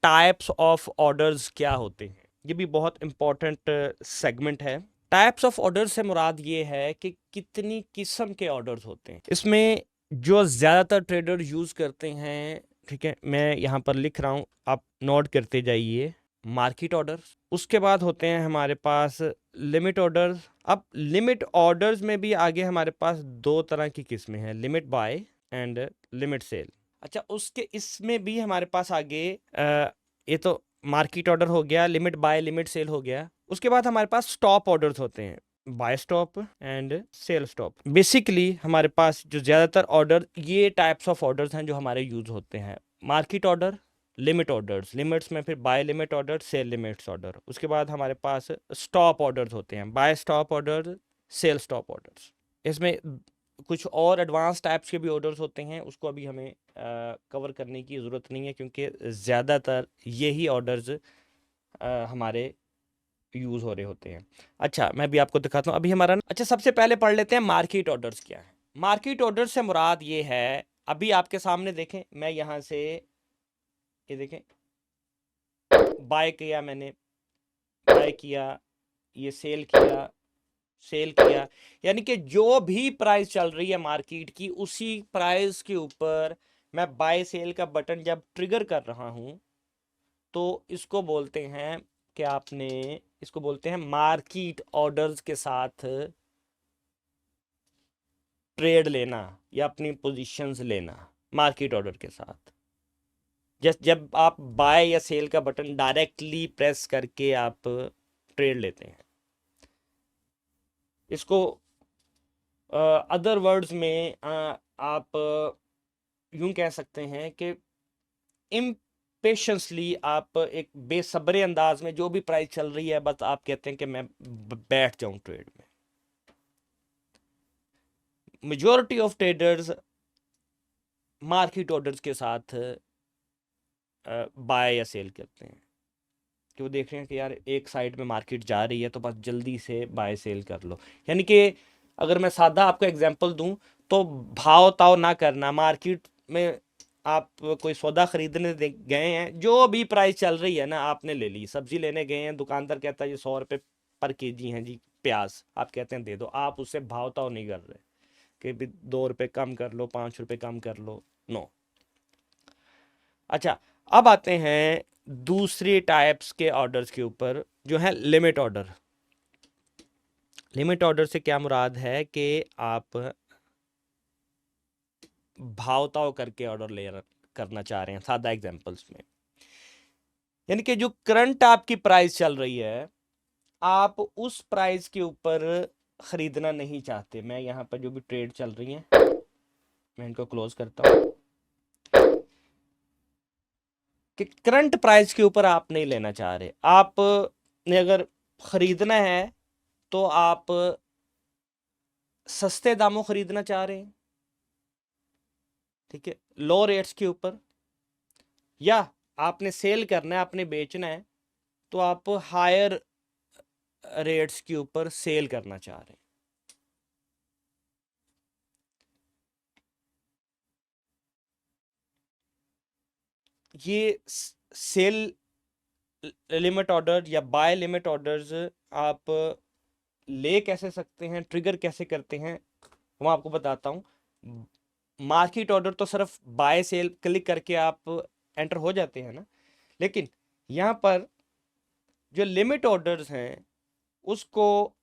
Types of orders क्या होते हैं, ये भी बहुत इंपॉर्टेंट सेगमेंट है। टाइप्स ऑफ ऑर्डर्स से मुराद ये है कि कितनी किस्म के ऑर्डर्स होते हैं। इसमें जो ज़्यादातर ट्रेडर यूज़ करते हैं, ठीक है, मैं यहाँ पर लिख रहा हूँ, आप नोट करते जाइए। मार्केट ऑर्डर, उसके बाद होते हैं हमारे पास लिमिट ऑर्डर्स। अब लिमिट ऑर्डर्स में भी आगे हमारे पास दो तरह की किस्में हैं, limit buy and limit sell. अच्छा, उसके इसमें भी हमारे पास आगे ये तो मार्केट ऑर्डर हो गया, लिमिट बाय लिमिट सेल हो गया। उसके बाद हमारे पास स्टॉप ऑर्डर्स होते हैं, buy stop and sell stop. Basically हमारे पास जो ज़्यादातर ऑर्डर, ये टाइप्स ऑफ ऑर्डर्स हैं जो हमारे यूज़ होते हैं। Market order, limit orders, limits में फिर buy limit order, sell limits order. उसके बाद हमारे पास स्टॉप ऑर्डर्स होते हैं, buy stop order, sell stop orders. इसमें कुछ और एडवांस टाइप्स के भी ऑर्डर्स होते हैं, उसको अभी हमें कवर करने की ज़रूरत नहीं है, क्योंकि ज़्यादातर यही ऑर्डर्स हमारे यूज़ हो रहे होते हैं। अच्छा, मैं भी आपको दिखाता हूँ अभी हमारा। अच्छा, सबसे पहले पढ़ लेते हैं मार्केट ऑर्डर्स क्या है। मार्केट ऑर्डर से मुराद ये है, अभी आपके सामने देखें, मैं यहाँ से ये देखें, बाय किया, मैंने बाय किया, ये सेल किया, सेल किया, यानी कि जो भी प्राइस चल रही है मार्केट की, उसी प्राइस के ऊपर मैं बाय सेल का बटन जब ट्रिगर कर रहा हूं, तो इसको बोलते हैं कि आपने, इसको बोलते हैं मार्केट ऑर्डर्स के साथ ट्रेड लेना या अपनी पोजीशंस लेना। मार्केट ऑर्डर के साथ जस्ट जब आप बाय या सेल का बटन डायरेक्टली प्रेस करके आप ट्रेड लेते हैं, इसको अदर वर्ड्स में आप यूं कह सकते हैं कि इम्पेशंसली आप एक बेसब्रे अंदाज में जो भी प्राइस चल रही है, बस आप कहते हैं कि मैं बैठ जाऊं ट्रेड में। Majority of traders market orders के साथ बाय या सेल करते हैं, कि वो देख रहे हैं कि यार एक साइड में मार्केट जा रही है, तो बस जल्दी से बाय सेल कर लो। यानी कि अगर मैं सादा आपको एग्जांपल दूं, तो भाव ताव ना करना। मार्केट में आप कोई सौदा खरीदने गए हैं, जो भी प्राइस चल रही है ना, आपने ले ली। सब्जी लेने गए हैं, दुकानदार कहता है ये 100 रुपये पर केजी है जी प्याज, आप कहते हैं दे दो, आप उससे भाव ताव नहीं कर रहे कि भी 2 रुपये कम कर लो, 5 रुपये कम कर लो, नो। अच्छा, अब आते हैं दूसरी टाइप्स के ऑर्डर्स के ऊपर, जो है लिमिट ऑर्डर। लिमिट ऑर्डर से क्या मुराद है कि आप भावताव करके ऑर्डर ले करना चाह रहे हैं, सादा एग्जांपल्स में। यानी कि जो करंट आपकी प्राइस चल रही है, आप उस प्राइस के ऊपर खरीदना नहीं चाहते। मैं यहाँ पर जो भी ट्रेड चल रही है, मैं इनको क्लोज करता हूँ, कि करंट प्राइस के ऊपर आप नहीं लेना चाह रहे। आप ने अगर खरीदना है तो आप सस्ते दामों खरीदना चाह रहे हैं, ठीक है, लो रेट्स के ऊपर, या आपने सेल करना है, आपने बेचना है, तो आप हायर रेट्स के ऊपर सेल करना चाह रहे हैं। ये सेल लिमिट ऑर्डर या बाय लिमिट ऑर्डर्स आप ले कैसे सकते हैं, ट्रिगर कैसे करते हैं, मैं आपको बताता हूँ। मार्केट ऑर्डर तो सिर्फ बाय सेल क्लिक करके आप एंटर हो जाते हैं ना, लेकिन यहाँ पर जो लिमिट ऑर्डर्स हैं, उसको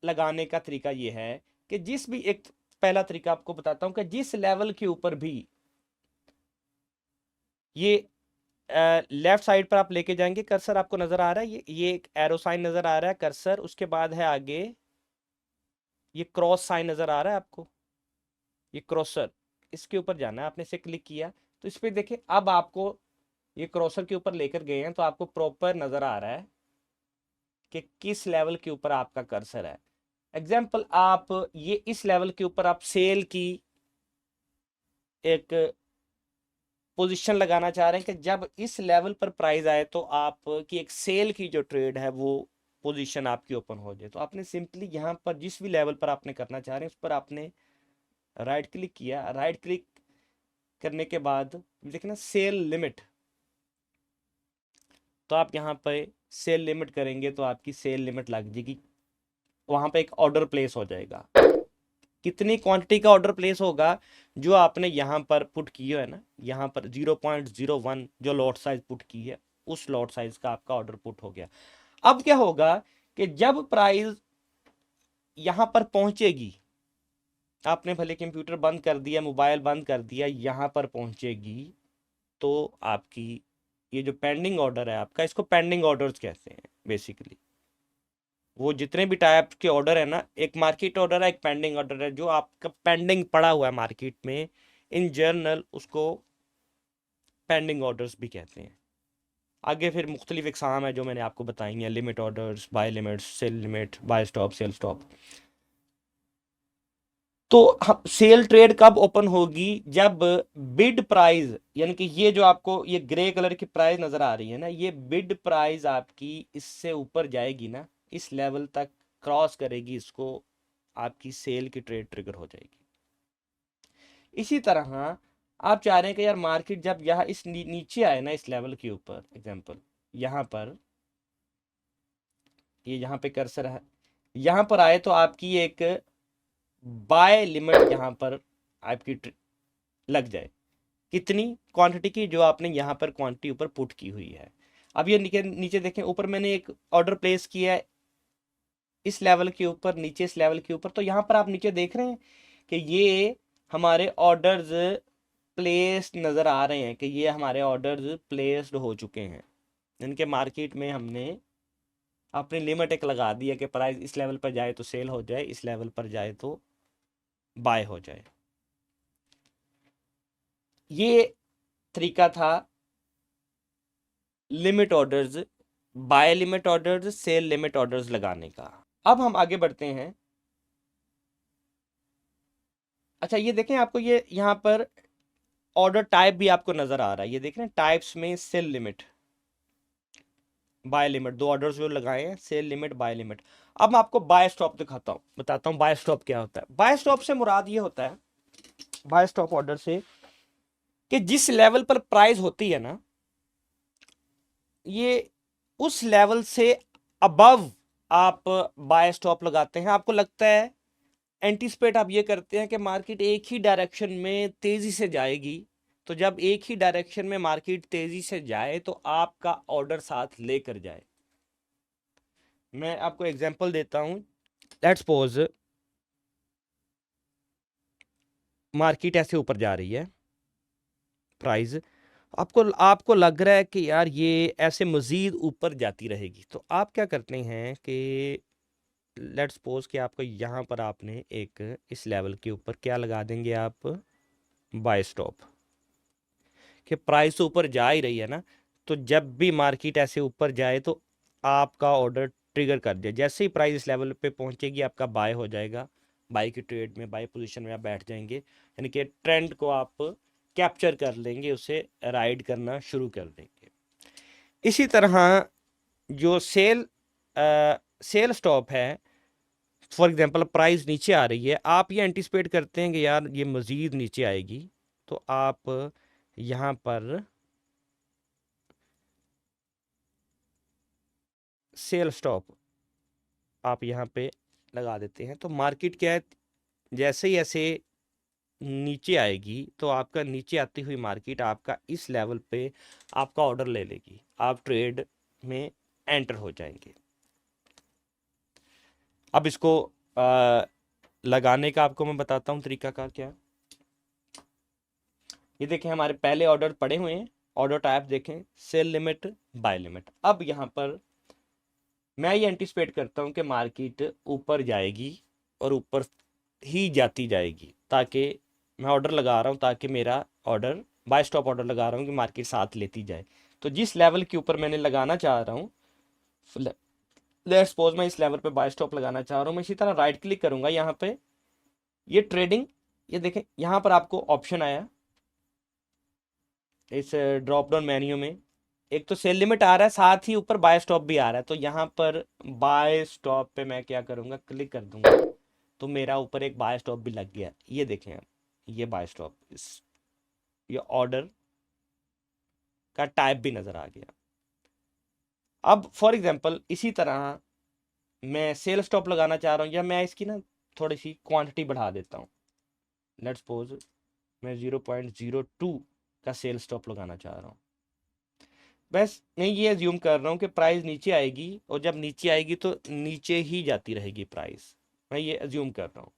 लगाने का तरीका ये है कि जिस भी एक, पहला तरीका आपको बताता हूँ, कि जिस लेवल के ऊपर भी ये लेफ्ट साइड पर आप लेके जाएंगे, कर्सर आपको नजर आ रहा है, ये एक एरो साइन नजर आ रहा है कर्सर, उसके बाद है आगे ये क्रॉस साइन नजर आ रहा है आपको, ये क्रॉसर, इसके ऊपर जाना है आपने, इसे क्लिक किया तो इस पे देखिए, अब आपको ये क्रॉसर के ऊपर लेकर गए हैं, तो आपको प्रॉपर नजर आ रहा है कि किस लेवल के ऊपर आपका कर्सर है। एग्जाम्पल, आप ये इस लेवल के ऊपर आप सेल की एक पोजीशन लगाना चाह रहे हैं, कि जब इस लेवल पर प्राइस आए तो आपकी एक सेल की जो ट्रेड है वो पोजीशन आपकी ओपन हो जाए। तो आपने सिंपली यहाँ पर जिस भी लेवल पर आपने करना चाह रहे हैं, उस पर आपने राइट क्लिक किया। राइट क्लिक करने के बाद देखना सेल लिमिट, तो आप यहाँ पे सेल लिमिट करेंगे तो आपकी सेल लिमिट लग जाएगी, वहां पे एक ऑर्डर प्लेस हो जाएगा। कितनी क्वांटिटी का ऑर्डर प्लेस होगा, जो आपने यहाँ पर पुट की है ना, यहाँ पर 0.01 जो लॉट साइज पुट की है, उस लॉट साइज का आपका ऑर्डर पुट हो गया। अब क्या होगा कि जब प्राइस यहां पर पहुंचेगी, आपने भले कंप्यूटर बंद कर दिया, मोबाइल बंद कर दिया, यहां पर पहुंचेगी, तो आपकी ये जो पेंडिंग ऑर्डर है आपका, इसको पेंडिंग ऑर्डर्स कहते हैं बेसिकली। वो जितने भी टाइप के ऑर्डर है ना, एक मार्केट ऑर्डर है, एक पेंडिंग ऑर्डर है, जो आपका पेंडिंग पड़ा हुआ है मार्केट में, इन जनरल उसको पेंडिंग ऑर्डर्स भी कहते हैं। आगे फिर मुख्तलिफ इकसाम है जो मैंने आपको बताई हैं, limit orders, buy limits, sell limit, buy stop, sell stop. तो हम सेल ट्रेड कब ओपन होगी, जब बिड प्राइस, यानी कि ये जो आपको ये ग्रे कलर की प्राइस नजर आ रही है ना, ये बिड प्राइस आपकी इससे ऊपर जाएगी ना, इस लेवल तक क्रॉस करेगी, इसको आपकी सेल की ट्रेड ट्रिगर हो जाएगी। इसी तरह आप चाह रहे हैं कि यार मार्केट जब यहाँ इस नीचे आए ना, इस लेवल के ऊपर, एग्जांपल यहाँ पर, ये यहाँ पे कर्सर है, यहाँ पर आए तो आपकी एक बाय लिमिट यहाँ पर आपकी लग जाए, कितनी क्वांटिटी की, जो आपने यहाँ पर क्वांटिटी ऊपर पुट की हुई है। अब ये नीचे देखें, ऊपर मैंने एक ऑर्डर प्लेस किया है इस लेवल के ऊपर, नीचे इस लेवल के ऊपर, तो यहाँ पर आप नीचे देख रहे हैं कि ये हमारे ऑर्डर्स प्लेस्ड नज़र आ रहे हैं, कि ये हमारे ऑर्डर्स प्लेस्ड हो चुके हैं। इनके मार्केट में हमने अपनी लिमिट एक लगा दी है कि प्राइस इस लेवल पर जाए तो सेल हो जाए, इस लेवल पर जाए तो बाय हो जाए। ये तरीका था limit orders, buy limit orders, sell limit orders लगाने का। अब हम आगे बढ़ते हैं। अच्छा ये देखें, आपको ये यहाँ पर ऑर्डर टाइप भी आपको नजर आ रहा है, ये देख रहे हैं, टाइप्स में सेल लिमिट, बाय लिमिट, दो ऑर्डर्स जो लगाए हैं, सेल लिमिट, बाय लिमिट। अब मैं आपको बाय स्टॉप दिखाता हूँ, बताता हूँ बाय स्टॉप क्या होता है। बाय स्टॉप से मुराद ये होता है, बाय स्टॉप ऑर्डर से, कि जिस लेवल पर प्राइस होती है ना, ये उस लेवल से अबव आप बाय स्टॉप लगाते हैं। आपको लगता है, एंटीसिपेट आप ये करते हैं कि मार्केट एक ही डायरेक्शन में तेजी से जाएगी, तो जब एक ही डायरेक्शन में मार्केट तेजी से जाए तो आपका ऑर्डर साथ लेकर जाए। मैं आपको एग्जांपल देता हूं, लेट्स सपोज मार्केट ऐसे ऊपर जा रही है, प्राइस आपको आपको लग रहा है कि यार ये ऐसे मजीद ऊपर जाती रहेगी, तो आप क्या करते हैं कि लेट्स सपोज कि आपको यहाँ पर आपने एक इस लेवल के ऊपर क्या लगा देंगे आप, बाय स्टॉप, कि प्राइस तो ऊपर जा ही रही है ना, तो जब भी मार्केट ऐसे ऊपर जाए तो आपका ऑर्डर ट्रिगर कर दिया, जैसे ही प्राइस इस लेवल पे पहुंचेगी आपका बाय हो जाएगा, बाय की ट्रेड में, बाय पोजीशन में आप बैठ जाएंगे, यानी कि ट्रेंड को आप कैप्चर कर लेंगे, उसे राइड करना शुरू कर देंगे। इसी तरह जो सेल स्टॉप है, फॉर एग्जांपल प्राइस नीचे आ रही है, आप ये एंटिसिपेट करते हैं कि यार ये मज़ीद नीचे आएगी, तो आप यहाँ पर सेल स्टॉप आप यहाँ पे लगा देते हैं, तो मार्केट क्या है, जैसे ही ऐसे नीचे आएगी तो आपका नीचे आती हुई मार्केट आपका इस लेवल पे आपका ऑर्डर ले लेगी, आप ट्रेड में एंटर हो जाएंगे। अब इसको लगाने का आपको मैं बताता हूँ तरीकाकार क्या है। ये देखें, हमारे पहले ऑर्डर पड़े हुए हैं, ऑर्डर टाइप देखें, सेल लिमिट, बाय लिमिट। अब यहाँ पर मैं ये एंटिसिपेट करता हूँ कि मार्केट ऊपर जाएगी और ऊपर ही जाती जाएगी, ताकि मैं ऑर्डर लगा रहा हूँ, ताकि मेरा ऑर्डर, बाय स्टॉप ऑर्डर लगा रहा हूँ कि मार्केट साथ लेती जाए। तो जिस लेवल के ऊपर मैंने लगाना चाह रहा हूँ, लेट्स सपोज मैं इस लेवल पे बाय स्टॉप लगाना चाह रहा हूँ, मैं इसी तरह राइट क्लिक करूंगा यहाँ पे, ये ट्रेडिंग, ये देखें यहाँ पर आपको ऑप्शन आया इस ड्रॉप डाउन मेन्यू में, एक तो सेल लिमिट आ रहा है, साथ ही ऊपर बाय स्टॉप भी आ रहा है, तो यहाँ पर बाय स्टॉप पे मैं क्या करूँगा, क्लिक कर दूंगा, तो मेरा ऊपर एक बाय स्टॉप भी लग गया। ये देखें आप, ये बाय स्टॉप, ये ऑर्डर का टाइप भी नज़र आ गया। अब फॉर एग्जांपल इसी तरह मैं सेल स्टॉप लगाना चाह रहा हूँ, या मैं इसकी ना थोड़ी सी क्वांटिटी बढ़ा देता हूँ। लेट्स सपोज मैं 0.02 का सेल स्टॉप लगाना चाह रहा हूँ। बस मैं ये अज्यूम कर रहा हूँ कि प्राइस नीचे आएगी, और जब नीचे आएगी तो नीचे ही जाती रहेगी प्राइस, मैं ये अज्यूम कर रहा हूँ।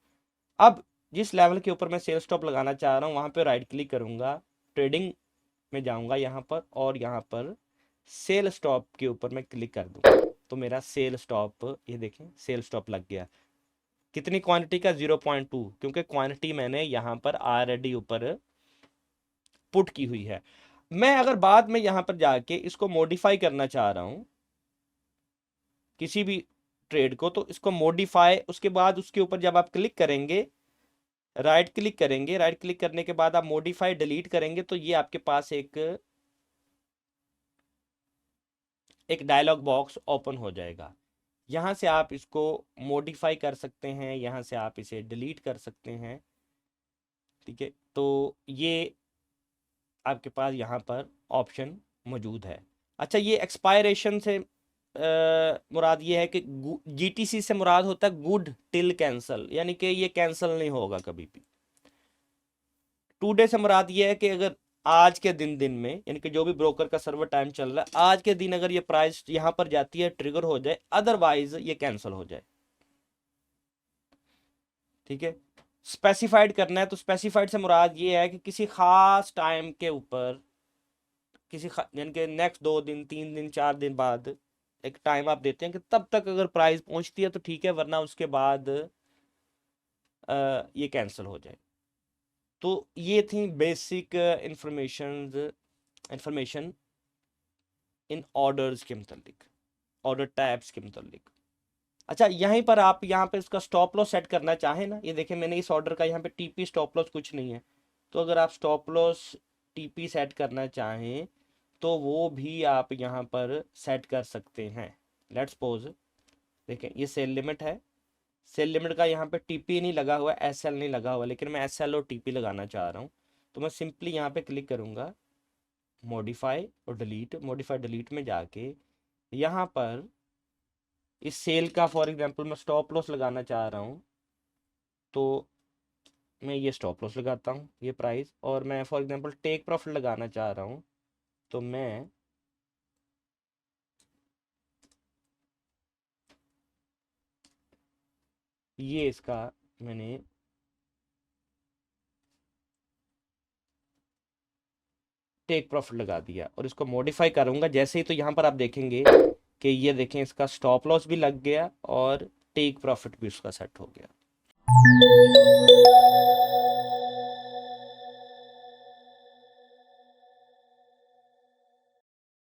अब जिस लेवल के ऊपर मैं सेल स्टॉप लगाना चाह रहा हूँ वहाँ पे राइट क्लिक करूँगा, ट्रेडिंग में जाऊँगा यहाँ पर, और यहाँ पर सेल स्टॉप के ऊपर मैं क्लिक कर दूँगा, तो मेरा सेल स्टॉप, ये देखें सेल स्टॉप लग गया। कितनी क्वांटिटी का? 0.2, क्योंकि क्वांटिटी मैंने यहाँ पर ऑलरेडी ऊपर पुट की हुई है। मैं अगर बाद में यहाँ पर जाके इसको मॉडिफाई करना चाह रहा हूँ किसी भी ट्रेड को, तो इसको मॉडिफाई, उसके बाद उसके ऊपर जब आप क्लिक करेंगे, राइट क्लिक करेंगे, राइट क्लिक करने के बाद आप मॉडिफाई डिलीट करेंगे, तो ये आपके पास एक डायलॉग बॉक्स ओपन हो जाएगा। यहाँ से आप इसको मॉडिफाई कर सकते हैं, यहाँ से आप इसे डिलीट कर सकते हैं, ठीक है। तो ये आपके पास यहाँ पर ऑप्शन मौजूद है। अच्छा, ये एक्सपायरेशन से मुराद ये है कि जीटीसी से मुराद होता है गुड टिल कैंसल, यानी कि ये कैंसल नहीं होगा कभी भी। टुडे से मुराद ये है कि अगर आज के दिन में, यानी कि जो भी ब्रोकर का सर्वर टाइम चल रहा है, आज के दिन अगर ये प्राइस यहाँ पर जाती है, ट्रिगर हो जाए, अदरवाइज ये कैंसिल हो जाए, ठीक है। स्पेसिफाइड करना है, तो स्पेसिफाइड से मुराद ये है कि किसी खास टाइम के ऊपर, यानी कि नेक्स्ट 2 दिन 3 दिन 4 दिन बाद एक टाइम आप देते हैं कि तब तक अगर प्राइस पहुंचती है तो ठीक है, वरना उसके बाद ये कैंसिल हो जाए। तो ये थी बेसिक इंफॉर्मेशन इन ऑर्डर्स के मतलब, ऑर्डर टाइप्स के मतलब। अच्छा, यहीं पर आप यहाँ पे इसका स्टॉप लॉस सेट करना चाहें ना, ये देखें मैंने इस ऑर्डर का यहाँ पे टीपी स्टॉप लॉस कुछ नहीं है, तो अगर आप स्टॉप लॉस टीपी सेट करना चाहें तो वो भी आप यहाँ पर सेट कर सकते हैं। लेट्स सपोज देखें ये सेल लिमिट है, सेल लिमिट का यहाँ पे टीपी नहीं लगा हुआ, एसएल नहीं लगा हुआ, लेकिन मैं एसएल और टीपी लगाना चाह रहा हूँ, तो मैं सिंपली यहाँ पे क्लिक करूँगा, मॉडिफाई और डिलीट, मॉडिफाई डिलीट में जाके यहाँ पर इस सेल का फॉर एग्जांपल मैं स्टॉप लॉस लगाना चाह रहा हूँ, तो मैं ये स्टॉप लॉस लगाता हूँ ये प्राइस, और मैं फॉर एग्जांपल टेक प्रॉफिट लगाना चाह रहा हूँ, तो मैं ये इसका मैंने टेक प्रॉफिट लगा दिया, और इसको मॉडिफाई करूँगा जैसे ही, तो यहाँ पर आप देखेंगे कि ये देखें इसका स्टॉप लॉस भी लग गया और टेक प्रॉफिट भी उसका सेट हो गया।